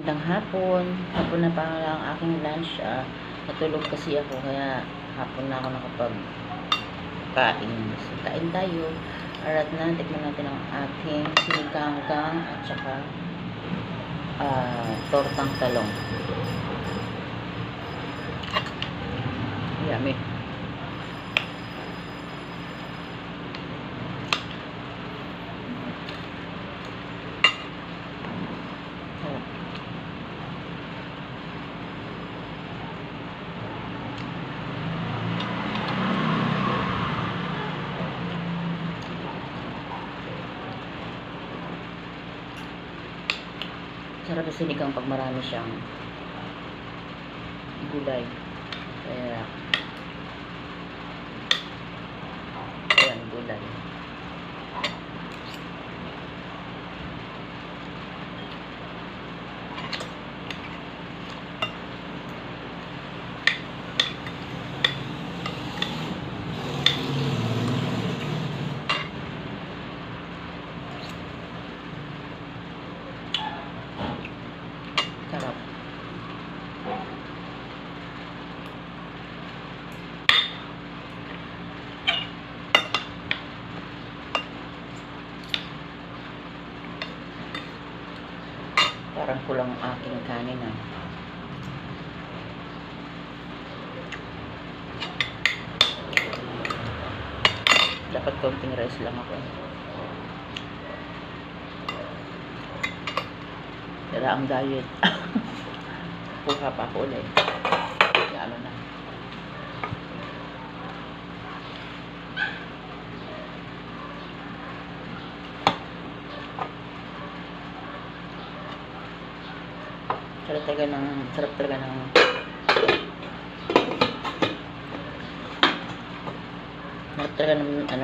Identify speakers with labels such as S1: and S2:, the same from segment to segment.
S1: Magandang hapon. Hapon na pa lang ang aking lunch. Natulog kasi ako kaya hapon na ako nakapag-kain. So, kain tayo. Arat na, tikman natin ang aking sinigang-gang at saka tortang talong. Yummy. Sarap yung sinigang pag marami siyang gulay. Kaya ayan, gulay. Sarap. Parang kulang ang aking kanin Dapat konting rice lang ako. Tara ang diet. Puha pa ako ulit. Ano na. Sarap talaga ng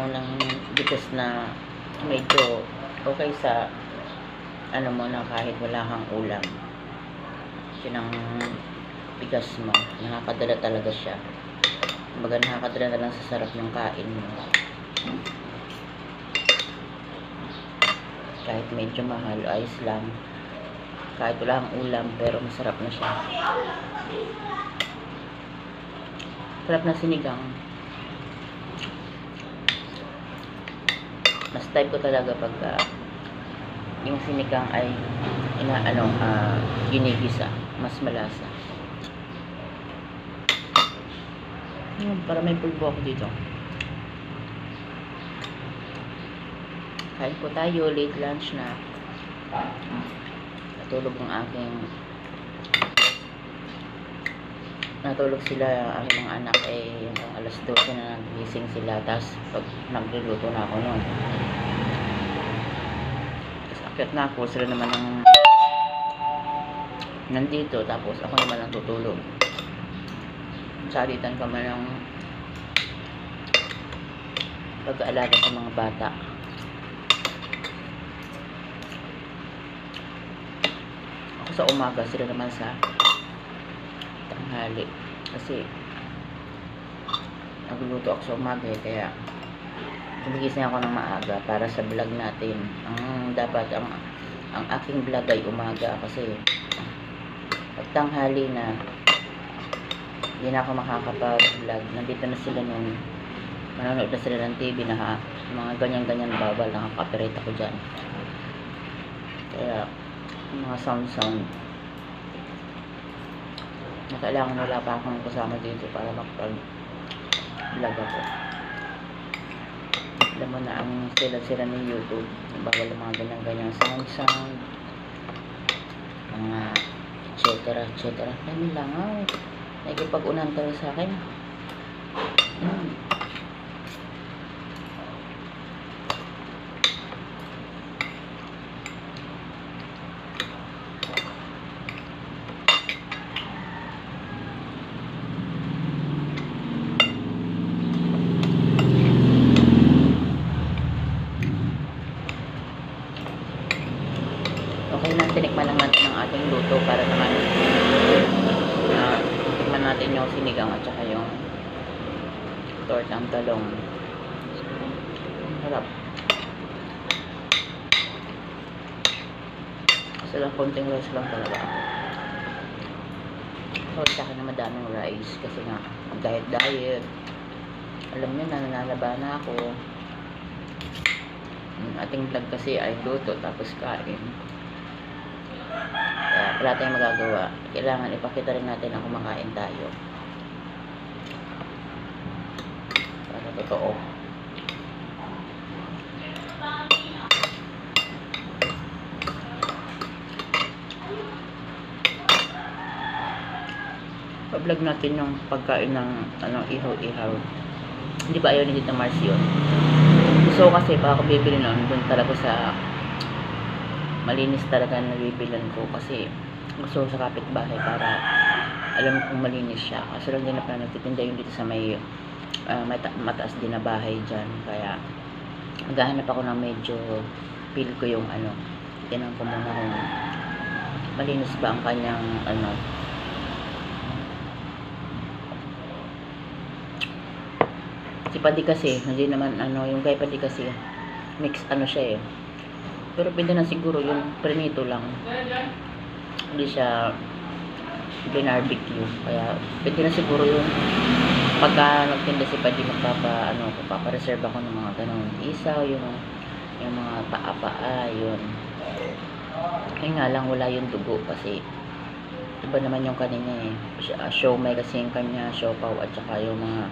S1: ng bigas na medyo okay sa mo na kahit wala kang ulam. Yun ang bigas mo. Nakakadala talaga siya. Kumbaga nakakadala na lang sa sarap ng kain mo. Kahit medyo mahal, ayos lang. Kahit wala kang ulam, pero masarap na siya. Sarap na sinigang. Mas type ko talaga pag yung sinigang ay ginigisa, mas malasa. Para may pulbo ako dito. Kain po tayo, late lunch na. Natulog sila ang aking mga anak hanggang alas 12 na nagising sila, tapos pag nagluluto na ako noon, tapos akyat na ako, sila naman nandito, tapos ako naman ang tutulog. Salitan kami ng pag-aalaga sa mga bata. Ako sa umaga, sila naman sa tanghali, kasi nagluluto ako sa umaga kaya gumigising ako ng maaga para sa vlog natin. Ang aking vlog ay umaga, kasi pag tanghali na hindi na ako makakapag-vlog. Nandito na sila nun, manonood na sila ng TV na mga ganyan-ganyan, bawal, nakaka-copyright ako dyan. Kaya mga sound na kailangan wala pa akong kasama dito para makapag-vlog ako. Alam mo na ang sila ng YouTube, bawal mga ganyan-ganyan sound, mga etc. Dami lang nagipag-unan talaga sa akin. Okay lang, tinikman lang natin ang ating luto para naman tikman natin yung sinigang at saka yung tortang talong. Harap. Kasi lang konting rice lang talaga ako. So, sa akin na madaming rice kasi nga diet. Alam niyo na, nananaba na ako. Ating vlog kasi ay luto tapos kain. Kaya wala tayong magagawa. Kailangan ipakita rin natin na kumakain tayo. Para totoo. Pa-vlog natin yung pagkain ng ihaw-ihaw. Hindi ba ayaw ni Tita Mars yun? So kasi baka bibili nun, dun talaga sa malinis talaga na bibilan ko kasi gusto ko sa kapitbahay para alam kong malinis siya. Kasi lang din na pala nagtitinda yung dito sa may mataas din na bahay dyan. Kaya maghahanap ako ng medyo feel ko yung tinan ko muna kung malinis ba ang kanyang si Padi kasi, hindi naman yung kay Padi kasi mix siya eh. Pero pwede na siguro yung prenito lang. Hindi siya binarbecue. Kaya pwede na siguro yung pagka nagtinda si Padi papareserve ako ng mga ganun isaw, yung mga paa-paa, yun. Ay nga lang wala yung dugo kasi iba naman yung kanina eh. Siomai kasi yung kanya, siopaw at saka yung mga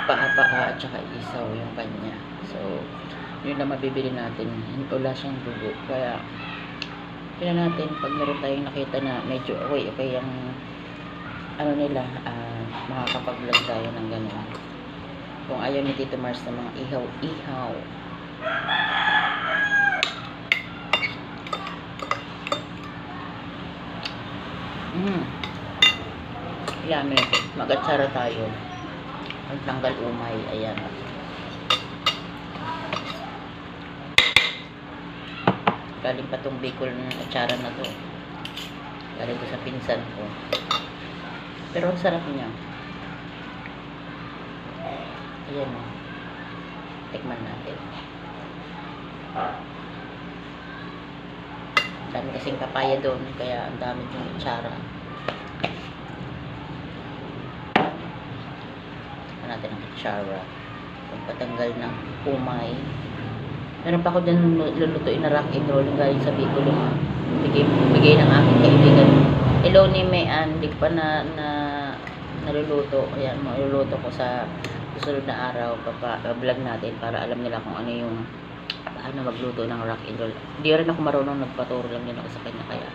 S1: paa-paa at saka isaw yung kanya. So, yun na mabibili natin. Wala siyang dugo. Kaya, yun natin, pag meron tayong nakita na medyo okay yung nila, makakapag-vlog tayo ng gano'n. Kung ayaw ni Tito Mars na mga ihaw-ihaw. Yummy. Mag-atsara tayo. Tanggal umay, ayan. Galing pa tong Bicol ng atsara na to. Galing ko sa pinsan ko. Pero ang sarap niya. Ayan o. Tikman natin. Ang dami kasing papaya doon, kaya ang dami yung atsara. Natin ang atsara. Pagpatanggal ng umay. Meron pa ako dyan lulutuin na rock and roll galing sa Bicol yung bigay ng aking kaibigan. Hello ni Mayan, hindi pa naluluto. Ayan, maluluto ko sa susunod na araw. Vlog natin para alam nila kung paano magluto ng rock and roll. Hindi rin ako marunong, nagpaturo lang din ako sa kanya. Kaya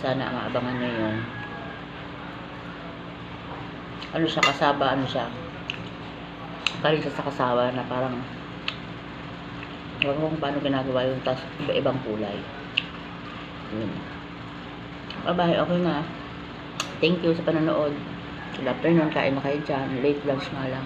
S1: sana maabangan nyo yun. Kasaba, karin siya sa kasawa na parang huwag kung paano ginagawa yun, tapos iba-ibang kulay. Yun. Bye-bye, okay na. Thank you sa panonood. Good afternoon, kain na kayo dyan. Late lunch nga lang.